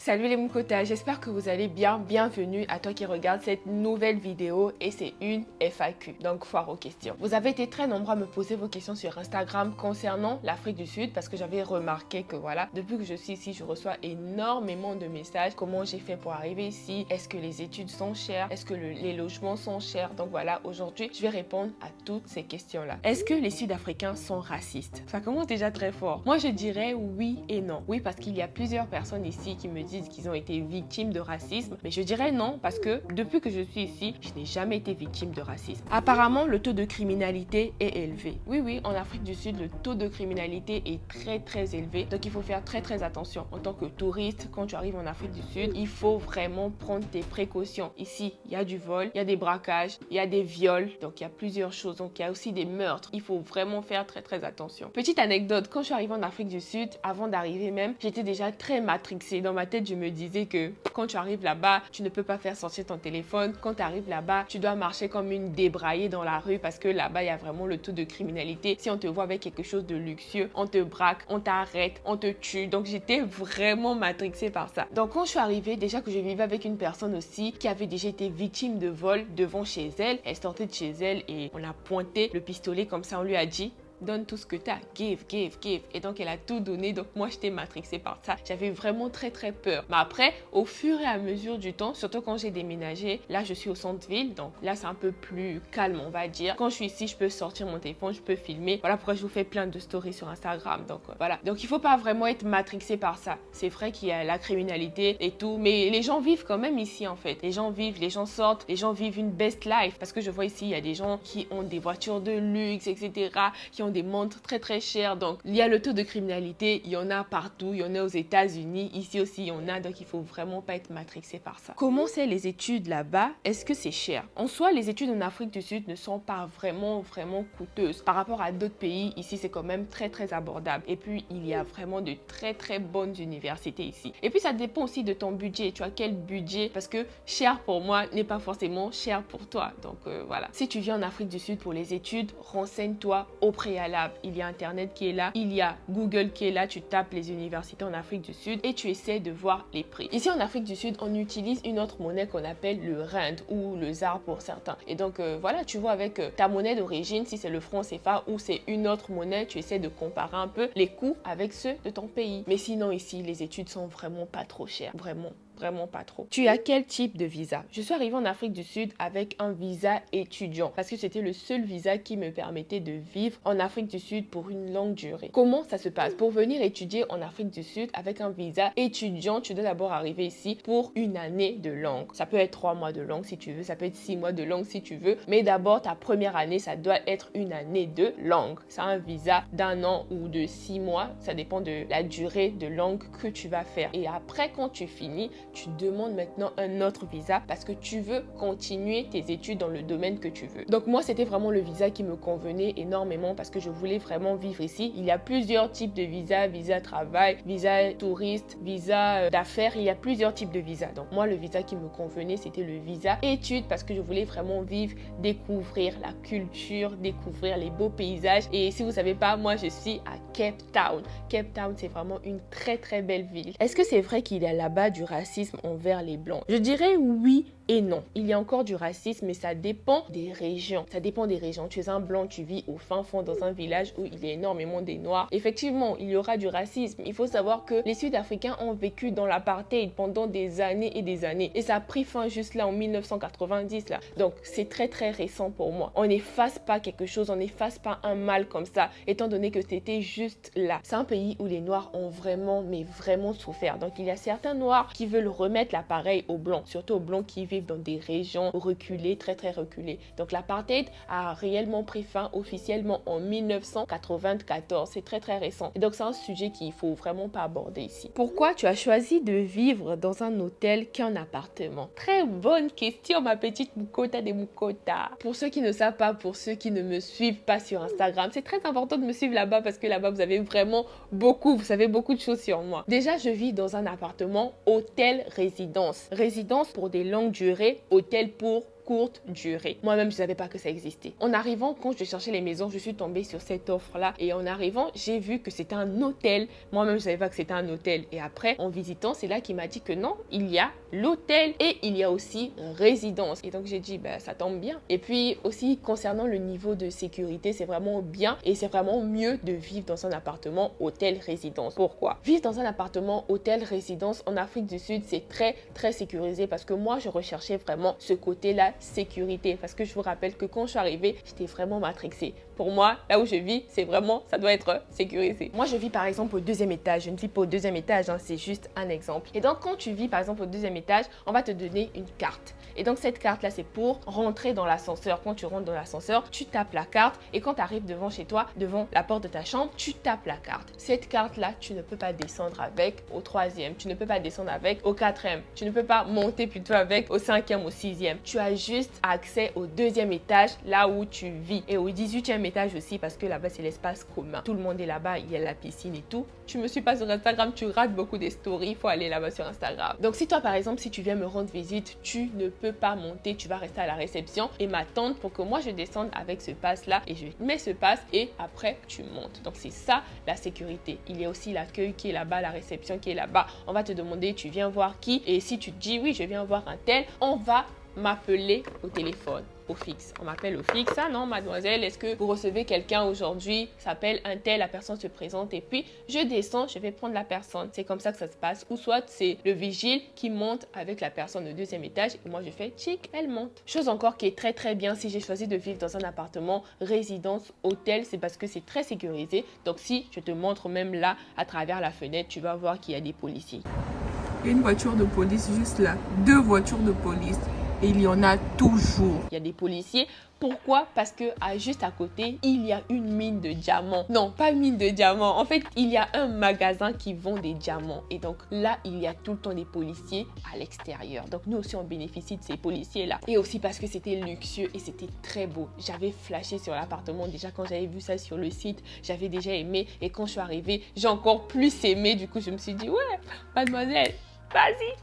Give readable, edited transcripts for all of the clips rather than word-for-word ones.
Salut les Mukota, j'espère que vous allez bien. Bienvenue à toi qui regarde cette nouvelle vidéo et c'est une FAQ, donc foire aux questions. Vous avez été très nombreux à me poser vos questions sur Instagram concernant l'Afrique du Sud parce que j'avais remarqué que voilà, depuis que je suis ici, je reçois énormément de messages. Comment j'ai fait pour arriver ici? Est-ce que les études sont chères? Est-ce que les logements sont chers? Donc voilà, aujourd'hui, je vais répondre à toutes ces questions-là. Est-ce que les Sud-Africains sont racistes? Ça commence déjà très fort. Moi, je dirais oui et non. Oui, parce qu'il y a plusieurs personnes ici qui me disent qu'ils ont été victimes de racisme, mais je dirais non parce que depuis que je suis ici, je n'ai jamais été victime de racisme. Apparemment, le taux de criminalité est élevé. Oui, en Afrique du Sud, le taux de criminalité est très élevé, donc il faut faire très attention. En tant que touriste, quand tu arrives en Afrique du Sud, il faut vraiment prendre tes précautions. Ici, il y a du vol, il y a des braquages, il y a des viols, donc il y a plusieurs choses, donc il y a aussi des meurtres. Il faut vraiment faire très attention. Petite anecdote, quand je suis arrivée en Afrique du Sud, avant d'arriver même, j'étais déjà très matrixée. Dans ma tête, je me disais que quand tu arrives là-bas, tu ne peux pas faire sortir ton téléphone. Quand tu arrives là-bas, tu dois marcher comme une débraillée dans la rue parce que là-bas, il y a vraiment le taux de criminalité. Si on te voit avec quelque chose de luxueux, on te braque, on t'arrête, on te tue. Donc, j'étais vraiment matrixée par ça. Donc, quand je suis arrivée, déjà que je vivais avec une personne aussi qui avait déjà été victime de vol devant chez elle, elle sortait de chez elle et on a pointé le pistolet comme ça, on lui a dit: donne tout ce que tu as, give. Et donc, elle a tout donné. Donc, moi, j'étais matrixée par ça. J'avais vraiment très peur. Mais après, au fur et à mesure du temps, surtout quand j'ai déménagé, là, je suis au centre-ville. Donc, là, c'est un peu plus calme, on va dire. Quand je suis ici, je peux sortir mon téléphone, je peux filmer. Voilà pourquoi je vous fais plein de stories sur Instagram. Donc, voilà. Donc, il faut pas vraiment être matrixé par ça. C'est vrai qu'il y a la criminalité et tout. Mais les gens vivent quand même ici, en fait. Les gens vivent, les gens sortent, les gens vivent une best life. Parce que je vois ici, il y a des gens qui ont des voitures de luxe, etc., qui ont des montres très chères. Donc, il y a le taux de criminalité, il y en a partout, il y en a aux États-Unis, ici aussi il y en a, donc il faut vraiment pas être matrixé par ça. Comment c'est les études là-bas? Est-ce que c'est cher? En soi, les études en Afrique du Sud ne sont pas vraiment coûteuses. Par rapport à d'autres pays, ici c'est quand même très abordable. Et puis, il y a vraiment de très bonnes universités ici. Et puis, ça dépend aussi de ton budget. Tu as quel budget? Parce que cher pour moi n'est pas forcément cher pour toi. Donc, voilà. Si tu viens en Afrique du Sud pour les études, renseigne-toi au préalable. Il y a Internet qui est là, il y a Google qui est là, tu tapes les universités en Afrique du Sud et tu essaies de voir les prix. Ici en Afrique du Sud, on utilise une autre monnaie qu'on appelle le rand ou le ZAR pour certains. Et donc voilà, tu vois avec ta monnaie d'origine, si c'est le franc CFA ou c'est une autre monnaie, tu essaies de comparer un peu les coûts avec ceux de ton pays. Mais sinon ici, les études sont vraiment pas trop chères, vraiment pas trop. Tu as quel type de visa? Je suis arrivée en Afrique du Sud avec un visa étudiant parce que c'était le seul visa qui me permettait de vivre en Afrique du Sud pour une longue durée. Comment ça se passe? Pour venir étudier en Afrique du Sud avec un visa étudiant, tu dois d'abord arriver ici pour une année de langue. Ça peut être 3 mois de langue si tu veux, ça peut être 6 mois de langue si tu veux, mais d'abord ta première année, ça doit être une année de langue. C'est un visa d'1 an ou de 6 mois, ça dépend de la durée de langue que tu vas faire. Et après, quand tu finis, tu demandes maintenant un autre visa parce que tu veux continuer tes études dans le domaine que tu veux. Donc moi, c'était vraiment le visa qui me convenait énormément parce que je voulais vraiment vivre ici. Il y a plusieurs types de visas, visa travail, visa touriste, visa d'affaires, il y a plusieurs types de visas. Donc moi, le visa qui me convenait, c'était le visa études parce que je voulais vraiment vivre, découvrir la culture, découvrir les beaux paysages. Et si vous savez pas, moi, je suis à Cape Town. Cape Town, c'est vraiment une très belle ville. Est-ce que c'est vrai qu'il y a là-bas du racisme envers les blancs? Je dirais oui et non. Il y a encore du racisme, mais ça dépend des régions. Ça dépend des régions. Tu es un blanc, tu vis au fin fond dans un village où il y a énormément des noirs. Effectivement, il y aura du racisme. Il faut savoir que les Sud-Africains ont vécu dans l'apartheid pendant des années et des années. Et ça a pris fin juste là en 1990 là. Donc, c'est très récent pour moi. On n'efface pas quelque chose, on n'efface pas un mal comme ça, étant donné que c'était juste là. C'est un pays où les noirs ont vraiment souffert. Donc, il y a certains noirs qui veulent remettre l'appareil aux blancs, surtout aux blancs qui vivent dans des régions reculées, très reculées. Donc l'apartheid a réellement pris fin officiellement en 1994. C'est très récent. Et donc c'est un sujet qu'il faut vraiment pas aborder ici. Pourquoi tu as choisi de vivre dans un hôtel qu'un appartement? Très bonne question, ma petite Mukota des Mukota. Pour ceux qui ne savent pas, pour ceux qui ne me suivent pas sur Instagram, c'est très important de me suivre là-bas parce que là-bas vous avez vraiment vous savez beaucoup de choses sur moi. Déjà, je vis dans un appartement hôtel résidence. Résidence pour des longues durées, hôtel pour courte durée. Moi-même, je ne savais pas que ça existait. En arrivant, quand je cherchais les maisons, je suis tombée sur cette offre-là. Et en arrivant, j'ai vu que c'était un hôtel. Moi-même, je ne savais pas que c'était un hôtel. Et après, en visitant, c'est là qu'il m'a dit que non, il y a l'hôtel et il y a aussi résidence. Et donc, j'ai dit, bah, ça tombe bien. Et puis aussi, concernant le niveau de sécurité, c'est vraiment bien et c'est vraiment mieux de vivre dans un appartement hôtel-résidence. Pourquoi? Vivre dans un appartement hôtel-résidence en Afrique du Sud, c'est très sécurisé parce que moi, je recherchais vraiment ce côté-là, sécurité. Parce que je vous rappelle que quand je suis arrivée, j'étais vraiment matrixée. Pour moi, là où je vis, c'est vraiment, ça doit être sécurisé. Moi, je vis par exemple au 2e étage. Je ne vis pas au 2e étage, hein, c'est juste un exemple. Et donc, quand tu vis par exemple au 2e étage, on va te donner une carte. Et donc, cette carte-là, c'est pour rentrer dans l'ascenseur. Quand tu rentres dans l'ascenseur, tu tapes la carte et quand tu arrives devant chez toi, devant la porte de ta chambre, tu tapes la carte. Cette carte-là, tu ne peux pas descendre avec au 3e. Tu ne peux pas descendre avec au 4e. Tu ne peux pas monter plutôt avec au 5e, au 6e. Tu as juste accès au 2e étage, là où tu vis. Et au 18e étage aussi, parce que là-bas, c'est l'espace commun. Tout le monde est là-bas, il y a la piscine et tout. Tu me suis pas sur Instagram, tu rates beaucoup des stories, il faut aller là-bas sur Instagram. Donc, si toi, par exemple, si tu viens me rendre visite, tu ne peux pas monter, tu vas rester à la réception et m'attendre pour que moi, je descende avec ce pass-là et je mets ce pass et après, tu montes. Donc, c'est ça, la sécurité. Il y a aussi l'accueil qui est là-bas, la réception qui est là-bas. On va te demander, tu viens voir qui? Et si tu te dis, oui, je viens voir un tel, on va m'appeler au téléphone, au fixe. On m'appelle au fixe. Ah non, mademoiselle, est-ce que vous recevez quelqu'un aujourd'hui? S'appelle un tel, la personne se présente et puis je descends, je vais prendre la personne. C'est comme ça que ça se passe. Ou soit c'est le vigile qui monte avec la personne au 2e étage et moi je fais chic, elle monte. Chose encore qui est très bien si j'ai choisi de vivre dans un appartement résidence hôtel, c'est parce que c'est très sécurisé. Donc si je te montre même là à travers la fenêtre, tu vas voir qu'il y a des policiers. Il y a une voiture de police juste là, 2 voitures de police. Et il y en a toujours. Il y a des policiers. Pourquoi? Parce que juste à côté, il y a une mine de diamants. Non, pas une mine de diamants. En fait, il y a un magasin qui vend des diamants. Et donc là, il y a tout le temps des policiers à l'extérieur. Donc nous aussi, on bénéficie de ces policiers-là. Et aussi parce que c'était luxueux et c'était très beau. J'avais flashé sur l'appartement. Déjà, quand j'avais vu ça sur le site, j'avais déjà aimé. Et quand je suis arrivée, j'ai encore plus aimé. Du coup, je me suis dit, ouais, mademoiselle, vas-y.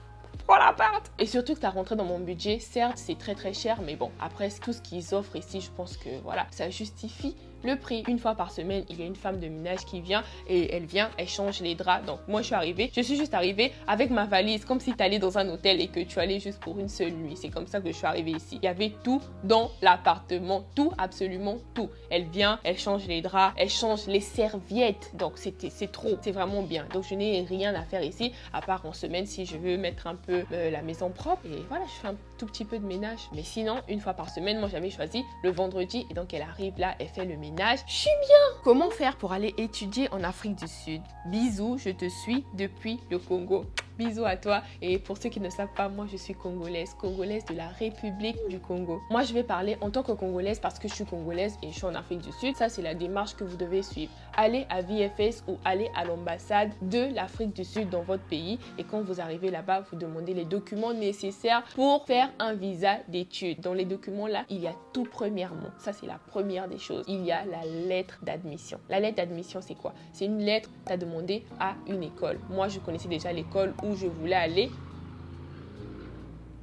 Prends l'appart. Et surtout que ça rentrait dans mon budget. Certes, c'est très cher, mais bon, après tout ce qu'ils offrent ici, je pense que voilà, ça justifie le prix. Une fois par semaine, il y a une femme de ménage qui vient et elle change les draps. Donc moi, je suis juste arrivée avec ma valise, comme si tu allais dans un hôtel et que tu allais juste pour une seule nuit. C'est comme ça que je suis arrivée ici. Il y avait tout dans l'appartement, tout, absolument tout. Elle vient, elle change les draps, elle change les serviettes. Donc c'est trop, c'est vraiment bien. Donc je n'ai rien à faire ici, à part en semaine si je veux mettre un peu la maison propre. Et voilà, je fais un tout petit peu de ménage. Mais sinon, une fois par semaine, moi j'avais choisi le vendredi et donc elle arrive là, elle fait le ménage. Je suis bien. Comment faire pour aller étudier en Afrique du Sud? Bisous, je te suis depuis le Congo. Bisous à toi. Et pour ceux qui ne savent pas, moi je suis congolaise de la République du Congo. Moi je vais parler en tant que congolaise parce que je suis congolaise et je suis en Afrique du Sud. Ça c'est la démarche que vous devez suivre. Allez à VFS ou allez à l'ambassade de l'Afrique du Sud dans votre pays et quand vous arrivez là-bas, vous demandez les documents nécessaires pour faire un visa d'études. Dans les documents là, il y a tout premièrement, ça c'est la première des choses, il y a la lettre d'admission. La lettre d'admission c'est quoi? C'est une lettre que tu as demandé à une école. Moi je connaissais déjà l'école où je voulais aller.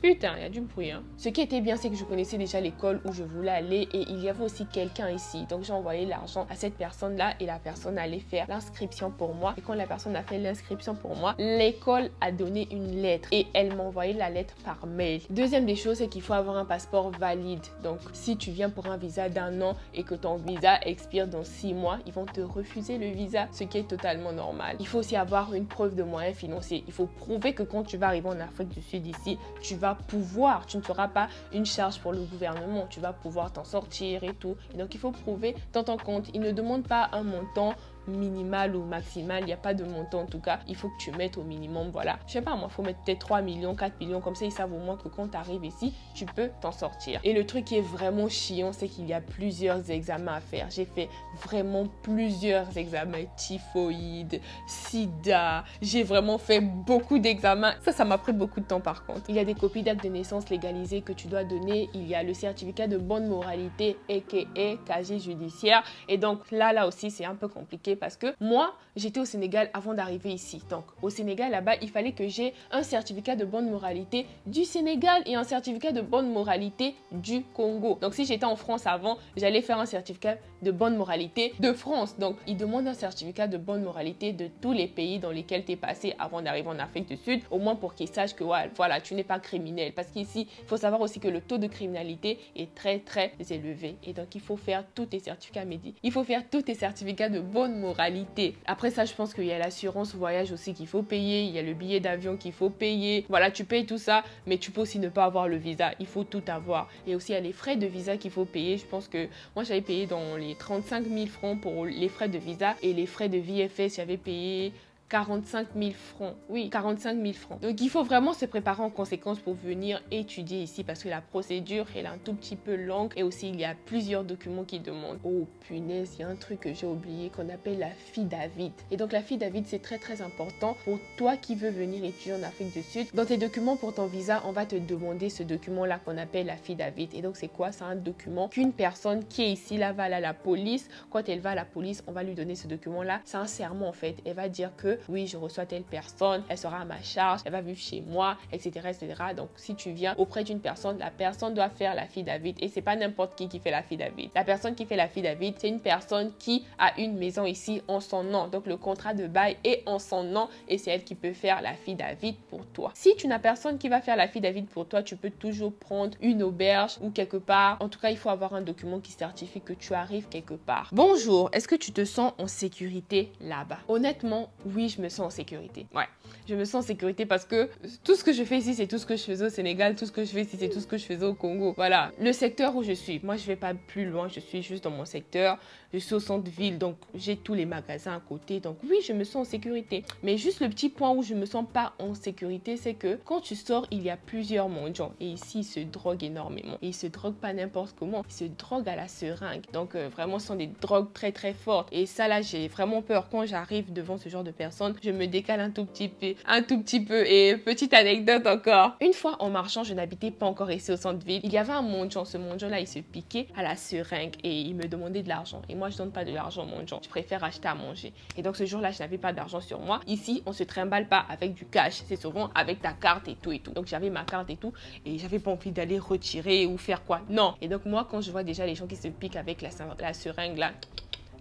Putain, il y a du bruit. Hein. Ce qui était bien, c'est que je connaissais déjà l'école où je voulais aller et il y avait aussi quelqu'un ici. Donc, j'ai envoyé l'argent à cette personne-là et la personne allait faire l'inscription pour moi. Et quand la personne a fait l'inscription pour moi, l'école a donné une lettre et elle m'a envoyé la lettre par mail. Deuxième des choses, c'est qu'il faut avoir un passeport valide. Donc, si tu viens pour un visa d'1 an et que ton visa expire dans 6 mois, ils vont te refuser le visa, ce qui est totalement normal. Il faut aussi avoir une preuve de moyens financiers. Il faut prouver que quand tu vas arriver en Afrique du Sud ici, tu ne seras pas une charge pour le gouvernement, tu vas pouvoir t'en sortir et tout. Et donc, il faut prouver dans ton compte. Ils ne demandent pas un montant minimal ou maximal, il n'y a pas de montant en tout cas, il faut que tu mettes au minimum, voilà. Je sais pas, moi, il faut mettre peut-être 3 millions, 4 millions, comme ça, ils savent au moins que quand tu arrives ici, tu peux t'en sortir. Et le truc qui est vraiment chiant, c'est qu'il y a plusieurs examens à faire. J'ai fait vraiment plusieurs examens, typhoïde, sida, j'ai vraiment fait beaucoup d'examens. Ça m'a pris beaucoup de temps par contre. Il y a des copies d'actes de naissance légalisées que tu dois donner, il y a le certificat de bonne moralité, aka casier judiciaire. Et donc là aussi, c'est un peu compliqué parce que moi, j'étais au Sénégal avant d'arriver ici. Donc, au Sénégal, là-bas, il fallait que j'ai un certificat de bonne moralité du Sénégal et un certificat de bonne moralité du Congo. Donc, si j'étais en France avant, j'allais faire un certificat de bonne moralité de France. Donc, ils demandent un certificat de bonne moralité de tous les pays dans lesquels tu es passé avant d'arriver en Afrique du Sud, au moins pour qu'ils sachent que ouais, voilà, tu n'es pas criminel. Parce qu'ici, il faut savoir aussi que le taux de criminalité est très, très élevé. Et donc, il faut faire tous tes certificats médicaux. Il faut faire tous tes certificats de bonne moralité. Après ça, je pense qu'il y a l'assurance voyage aussi qu'il faut payer. Il y a le billet d'avion qu'il faut payer. Voilà, tu payes tout ça, mais tu peux aussi ne pas avoir le visa. Il faut tout avoir. Et aussi, il y a les frais de visa qu'il faut payer. Je pense que moi, j'avais payé dans les 35 000 francs pour les frais de visa et les frais de VFS, j'avais payé 45 000 francs. Oui, 45 000 francs. Donc, il faut vraiment se préparer en conséquence pour venir étudier ici parce que la procédure, elle est un tout petit peu longue et aussi, il y a plusieurs documents qui demandent. Oh, punaise, il y a un truc que j'ai oublié qu'on appelle la affidavit. Et donc, la affidavit, c'est très, très important pour toi qui veux venir étudier en Afrique du Sud. Dans tes documents pour ton visa, on va te demander ce document-là qu'on appelle la affidavit. Et donc, c'est quoi? C'est un document qu'une personne qui est ici, là, va aller à la police. Quand elle va à la police, on va lui donner ce document-là. C'est un serment, en fait. Elle va dire que oui, je reçois telle personne, elle sera à ma charge, elle va vivre chez moi, etc., etc. Donc, si tu viens auprès d'une personne, la personne doit faire l'affidavit et c'est pas n'importe qui fait l'affidavit. La personne qui fait l'affidavit, c'est une personne qui a une maison ici en son nom. Donc, le contrat de bail est en son nom et c'est elle qui peut faire l'affidavit pour toi. Si tu n'as personne qui va faire l'affidavit pour toi, tu peux toujours prendre une auberge ou quelque part. En tout cas, il faut avoir un document qui certifie que tu arrives quelque part. Bonjour, est-ce que tu te sens en sécurité là-bas? Honnêtement, oui, je me sens en sécurité. Ouais, je me sens en sécurité parce que tout ce que je fais ici, c'est tout ce que je faisais au Sénégal. Tout ce que je fais ici, c'est tout ce que je faisais au Congo. Voilà, le secteur où je suis. Moi, je vais pas plus loin. Je suis juste dans mon secteur. Je suis au centre-ville, donc j'ai tous les magasins à côté. Donc oui, je me sens en sécurité. Mais juste le petit point où je me sens pas en sécurité, c'est que quand tu sors, il y a plusieurs mendiants. Et ici, ils se droguent énormément. Et ils se droguent pas n'importe comment. Ils se droguent à la seringue. Donc vraiment, ce sont des drogues très très fortes. Et ça là, j'ai vraiment peur. Quand j'arrive devant ce genre de personnes, je me décale un tout petit peu. Et petite anecdote encore. Une fois en marchant, je n'habitais pas encore ici au centre-ville. Il y avait un mendiant. Ce mendiant-là, il se piquait à la seringue et il me demandait de l'argent. Et moi, je donne pas de l'argent aux mendiants. Je préfère acheter à manger. Et donc, ce jour-là, je n'avais pas d'argent sur moi. Ici, on se trimballe pas avec du cash. C'est souvent avec ta carte et tout et tout. Donc, j'avais ma carte et tout. Et j'avais pas envie d'aller retirer ou faire quoi. Non. Et donc, moi, quand je vois déjà les gens qui se piquent avec la seringue là,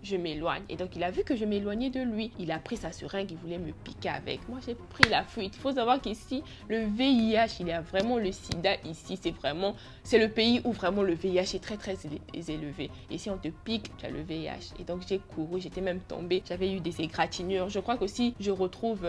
je m'éloigne. Et donc, il a vu que je m'éloignais de lui. Il a pris sa seringue, il voulait me piquer avec. Moi, j'ai pris la fuite. Il faut savoir qu'ici, le VIH, il y a vraiment le sida ici. C'est le pays où vraiment le VIH est très, très élevé. Et si on te pique, tu as le VIH. Et donc, j'ai couru, j'étais même tombée. J'avais eu des égratignures. Je crois qu'aussi, je retrouve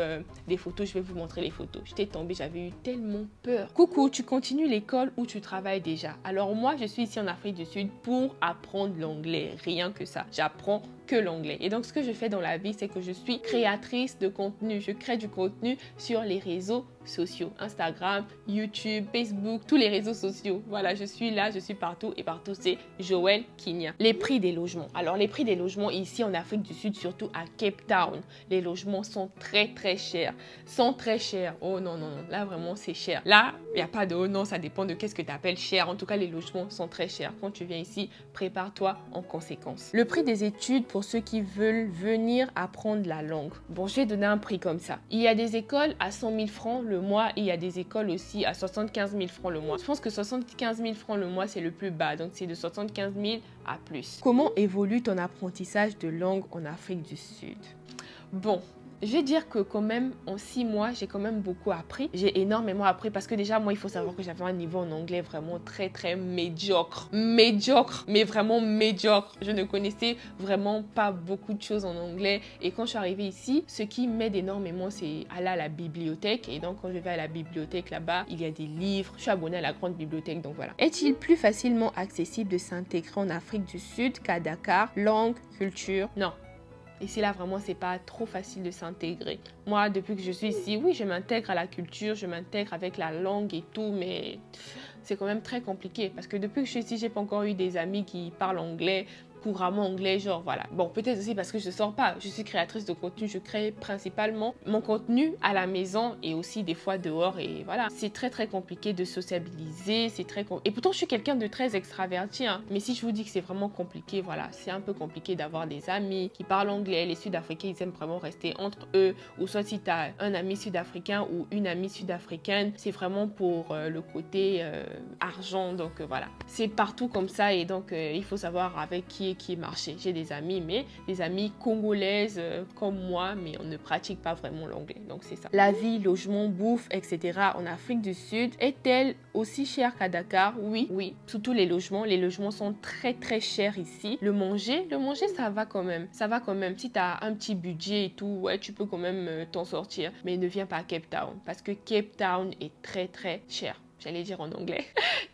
des photos. Je vais vous montrer les photos. J'étais tombée, j'avais eu tellement peur. Coucou, tu continues l'école ou tu travailles déjà? Alors, moi, je suis ici en Afrique du Sud pour apprendre l'anglais. Rien que ça. J'apprends que l'anglais. Et donc, ce que je fais dans la vie, c'est que je suis créatrice de contenu. Je crée du contenu sur les réseaux sociaux. Instagram, YouTube, Facebook, tous les réseaux sociaux. Voilà, je suis là, je suis partout et partout, c'est Joël Kinia. Les prix des logements. Alors, les prix des logements ici en Afrique du Sud, surtout à Cape Town, les logements sont très, très chers. Sont très chers. Oh non, non, non. Là, vraiment, c'est cher. Là, il n'y a pas de oh non, ça dépend de qu'est-ce que tu appelles cher. En tout cas, les logements sont très chers. Quand tu viens ici, prépare-toi en conséquence. Le prix des études pour ceux qui veulent venir apprendre la langue. Bon, je vais donner un prix comme ça. Il y a des écoles à 100 000 francs le mois et il y a des écoles aussi à 75 000 francs le mois. Je pense que 75 000 francs le mois, c'est le plus bas. Donc, c'est de 75 000 à plus. Comment évolue ton apprentissage de langue en Afrique du Sud? Bon, je vais dire que quand même, en 6 mois, j'ai quand même beaucoup appris. J'ai énormément appris parce que déjà, moi, il faut savoir que j'avais un niveau en anglais vraiment très, très médiocre. Médiocre, mais vraiment médiocre. Je ne connaissais vraiment pas beaucoup de choses en anglais. Et quand je suis arrivée ici, ce qui m'aide énormément, c'est aller à la bibliothèque. Et donc, quand je vais à la bibliothèque là-bas, il y a des livres. Je suis abonnée à la grande bibliothèque, donc voilà. Est-il plus facilement accessible de s'intégrer en Afrique du Sud qu'à Dakar? Langue, culture? Non. Ici, là, vraiment, c'est pas trop facile de s'intégrer. Moi, depuis que je suis ici, oui, je m'intègre à la culture, je m'intègre avec la langue et tout, mais c'est quand même très compliqué. Parce que depuis que je suis ici, j'ai pas encore eu des amis qui parlent anglais. couramment anglais, genre voilà. Bon, peut-être aussi parce que je sors pas. Je suis créatrice de contenu, je crée principalement mon contenu à la maison et aussi des fois dehors et voilà. C'est très très compliqué de sociabiliser, et pourtant je suis quelqu'un de très extraverti, hein. Mais si je vous dis que c'est vraiment compliqué, voilà, c'est un peu compliqué d'avoir des amis qui parlent anglais. Les Sud-Africains, ils aiment vraiment rester entre eux, ou soit si tu as un ami sud-africain ou une amie sud-africaine, c'est vraiment pour le côté argent, donc voilà. C'est partout comme ça et donc il faut savoir avec qui marcher. J'ai des amis, mais des amis congolaises comme moi, mais on ne pratique pas vraiment l'anglais, donc c'est ça. La vie, logement, bouffe, etc. en Afrique du Sud est-elle aussi chère qu'à Dakar? Oui, surtout les logements sont très très chers ici. Le manger, ça va quand même, si tu as un petit budget et tout, ouais, tu peux quand même t'en sortir, mais ne viens pas à Cape Town, parce que Cape Town est très très cher. J'allais dire en anglais,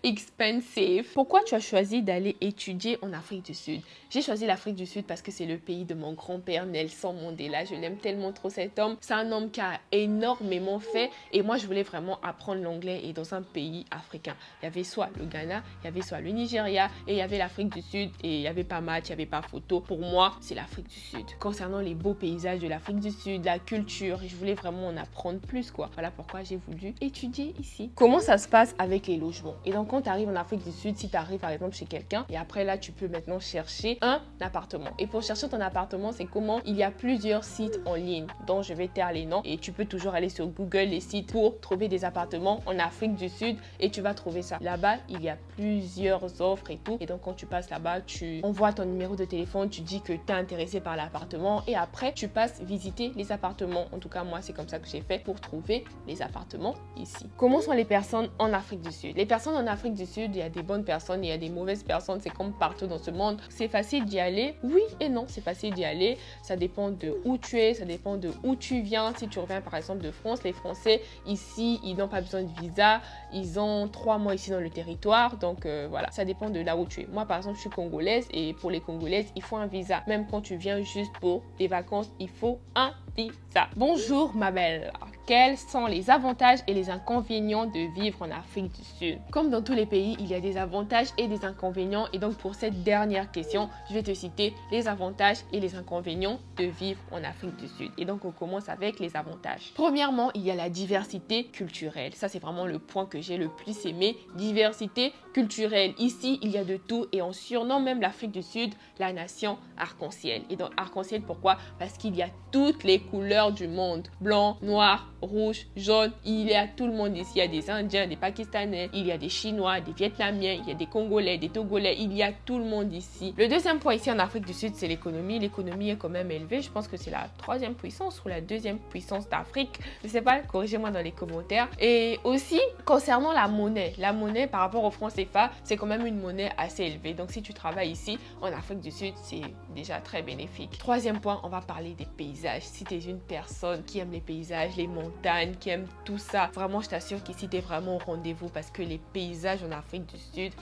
expensive. Pourquoi tu as choisi d'aller étudier en Afrique du Sud? J'ai choisi l'Afrique du Sud parce que c'est le pays de mon grand-père Nelson Mandela. Je l'aime tellement trop cet homme. C'est un homme qui a énormément fait et moi je voulais vraiment apprendre l'anglais et dans un pays africain. Il y avait soit le Ghana, il y avait soit le Nigeria et il y avait l'Afrique du Sud et il n'y avait pas match, il n'y avait pas photo. Pour moi, c'est l'Afrique du Sud. Concernant les beaux paysages de l'Afrique du Sud, la culture, je voulais vraiment en apprendre plus quoi. Voilà pourquoi j'ai voulu étudier ici. Comment ça se passe avec les logements? Et donc quand tu arrives en Afrique du Sud, si tu arrives par exemple chez quelqu'un et après là tu peux maintenant chercher un appartement. Et pour chercher ton appartement, c'est comment? Il y a plusieurs sites en ligne dont je vais taire les noms et tu peux toujours aller sur Google les sites pour trouver des appartements en Afrique du Sud et tu vas trouver ça. Là-bas, il y a plusieurs offres et tout. Et donc quand tu passes là-bas, tu envoies ton numéro de téléphone, tu dis que tu es intéressé par l'appartement et après tu passes visiter les appartements. En tout cas, moi, c'est comme ça que j'ai fait pour trouver les appartements ici. Comment sont les personnes en Afrique du Sud? Les personnes en Afrique du Sud, il y a des bonnes personnes, il y a des mauvaises personnes, c'est comme partout dans ce monde. C'est facile d'y aller? Oui et non, c'est facile d'y aller. Ça dépend de où tu es, ça dépend de où tu viens. Si tu reviens par exemple de France, les Français ici, ils n'ont pas besoin de visa. Ils ont 3 mois ici dans le territoire. Donc voilà, ça dépend de là où tu es. Moi par exemple, je suis congolaise et pour les Congolaises, il faut un visa. Même quand tu viens juste pour des vacances, il faut un visa. Bonjour ma belle. Quels sont les avantages et les inconvénients de vivre en Afrique du Sud? Comme dans tous les pays, il y a des avantages et des inconvénients. Et donc pour cette dernière question, je vais te citer les avantages et les inconvénients de vivre en Afrique du Sud. Et donc on commence avec les avantages. Premièrement, il y a la diversité culturelle. Ça, c'est vraiment le point que j'ai le plus aimé. Diversité culturelle. Ici, il y a de tout et on surnomme même l'Afrique du Sud la nation arc-en-ciel. Et donc arc-en-ciel, pourquoi? Parce qu'il y a toutes les couleurs du monde. Blanc, noir, rouge, jaune, il y a tout le monde ici. Il y a des Indiens, des Pakistanais, il y a des Chinois, des Vietnamiens, il y a des Congolais, des Togolais, il y a tout le monde ici. Le deuxième point ici en Afrique du Sud, c'est l'économie. L'économie est quand même élevée. Je pense que c'est la 3e puissance ou la 2e puissance d'Afrique. Je ne sais pas, corrigez-moi dans les commentaires. Et aussi, concernant la monnaie par rapport au franc CFA, c'est quand même une monnaie assez élevée. Donc si tu travailles ici en Afrique du Sud, c'est déjà très bénéfique. Troisième point, on va parler des paysages. Si tu es une personne qui aime les paysages, les montagnes, qui aime tout ça, vraiment je t'assure qu'ici tu es vraiment au rendez-vous parce que les paysages en Afrique du Sud,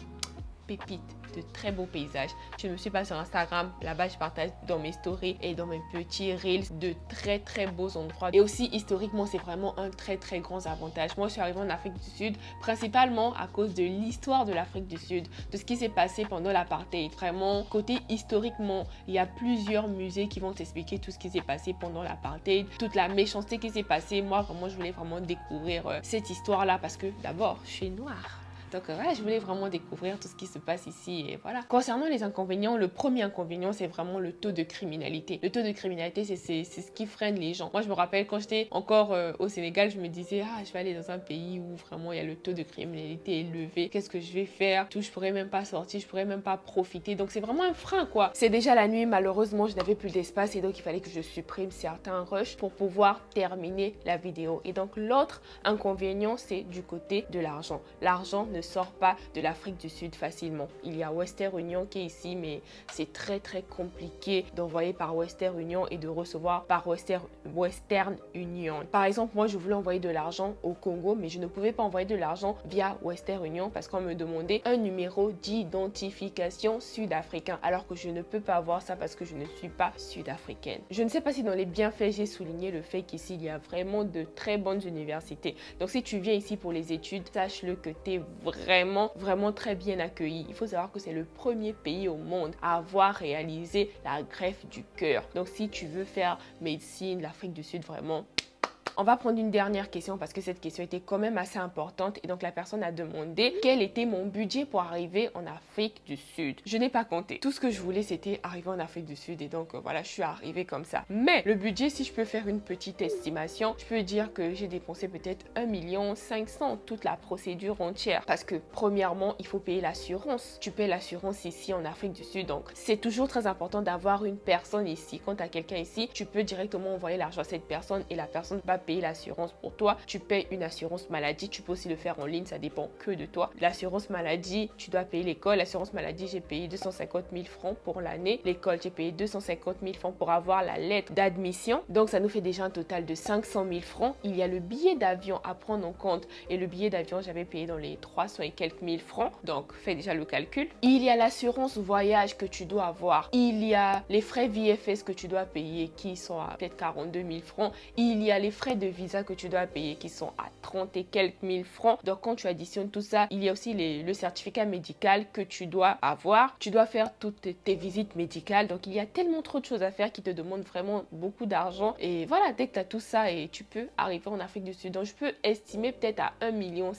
pépites, de très beaux paysages. Je ne me suis pas sur Instagram, là-bas je partage dans mes stories et dans mes petits reels de très très beaux endroits. Et aussi historiquement, c'est vraiment un très très grand avantage. Moi je suis arrivée en Afrique du Sud principalement à cause de l'histoire de l'Afrique du Sud, de ce qui s'est passé pendant l'apartheid. Vraiment, côté historiquement, il y a plusieurs musées qui vont t'expliquer tout ce qui s'est passé pendant l'apartheid, toute la méchanceté qui s'est passée. Moi vraiment, je voulais vraiment découvrir cette histoire-là parce que d'abord, je suis noire. Donc voilà, je voulais vraiment découvrir tout ce qui se passe ici et voilà. Concernant les inconvénients, le premier inconvénient, c'est vraiment le taux de criminalité. Le taux de criminalité, c'est ce qui freine les gens. Moi, je me rappelle quand j'étais encore au Sénégal, je me disais, ah, je vais aller dans un pays où vraiment il y a le taux de criminalité élevé. Qu'est-ce que je vais faire? Tout, je pourrais même pas sortir, je pourrais même pas profiter. Donc c'est vraiment un frein quoi. C'est déjà la nuit, malheureusement, je n'avais plus d'espace et donc il fallait que je supprime certains rushs pour pouvoir terminer la vidéo. Et donc l'autre inconvénient, c'est du côté de l'argent. L'argent ne sort pas de l'Afrique du Sud facilement. Il y a Western Union qui est ici, mais c'est très très compliqué d'envoyer par Western Union et de recevoir par Western Union. Par exemple, moi je voulais envoyer de l'argent au Congo, mais je ne pouvais pas envoyer de l'argent via Western Union parce qu'on me demandait un numéro d'identification sud-africain, alors que je ne peux pas avoir ça parce que je ne suis pas sud-africaine. Je ne sais pas si dans les bienfaits j'ai souligné le fait qu'ici il y a vraiment de très bonnes universités. Donc si tu viens ici pour les études, sache-le que tu es vraiment très bien accueillis. Il faut savoir que c'est le premier pays au monde à avoir réalisé la greffe du cœur. Donc si tu veux faire médecine, l'Afrique du Sud, vraiment... On va prendre une dernière question parce que cette question était quand même assez importante et donc la personne a demandé quel était mon budget pour arriver en Afrique du Sud. Je n'ai pas compté. Tout ce que je voulais, c'était arriver en Afrique du Sud et donc voilà, je suis arrivée comme ça. Mais le budget, si je peux faire une petite estimation, je peux dire que j'ai dépensé peut-être 1,5 million, toute la procédure entière. Parce que premièrement, il faut payer l'assurance. Tu payes l'assurance ici en Afrique du Sud, donc c'est toujours très important d'avoir une personne ici. Quand tu as quelqu'un ici, tu peux directement envoyer l'argent à cette personne et la personne va payer l'assurance pour toi. Tu payes une assurance maladie, tu peux aussi le faire en ligne, ça dépend que de toi. L'assurance maladie, tu dois payer l'école. L'assurance maladie, j'ai payé 250 000 francs pour l'année. L'école, j'ai payé 250 000 francs pour avoir la lettre d'admission. Donc ça nous fait déjà un total de 500 000 francs. Il y a le billet d'avion à prendre en compte et le billet d'avion, j'avais payé dans les 300 et quelques mille francs. Donc fais déjà le calcul. Il y a l'assurance voyage que tu dois avoir. Il y a les frais VFS que tu dois payer qui sont à peut-être 42 000 francs. Il y a les frais de visa que tu dois payer qui sont à 30 et quelques mille francs. Donc quand tu additionnes tout ça, il y a aussi le certificat médical que tu dois avoir. Tu dois faire toutes tes visites médicales. Donc il y a tellement trop de choses à faire qui te demandent vraiment beaucoup d'argent. Et voilà, dès que tu as tout ça et tu peux arriver en Afrique du Sud. Donc je peux estimer peut-être à 1,5 million.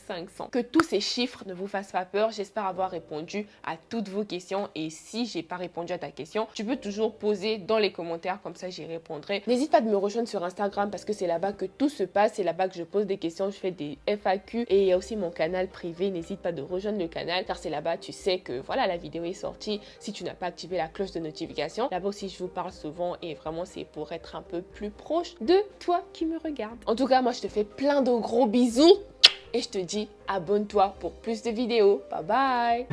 Que tous ces chiffres ne vous fassent pas peur. J'espère avoir répondu à toutes vos questions. Et si j'ai pas répondu à ta question, tu peux toujours poser dans les commentaires, comme ça j'y répondrai. N'hésite pas de me rejoindre sur Instagram parce que c'est là-bas que tout se passe, c'est là-bas que je pose des questions, je fais des FAQ et il y a aussi mon canal privé. N'hésite pas de rejoindre le canal car c'est là-bas tu sais que voilà, la vidéo est sortie. Si tu n'as pas activé la cloche de notification, là-bas aussi je vous parle souvent et vraiment c'est pour être un peu plus proche de toi qui me regarde. En tout cas, moi je te fais plein de gros bisous et je te dis abonne-toi pour plus de vidéos. Bye bye.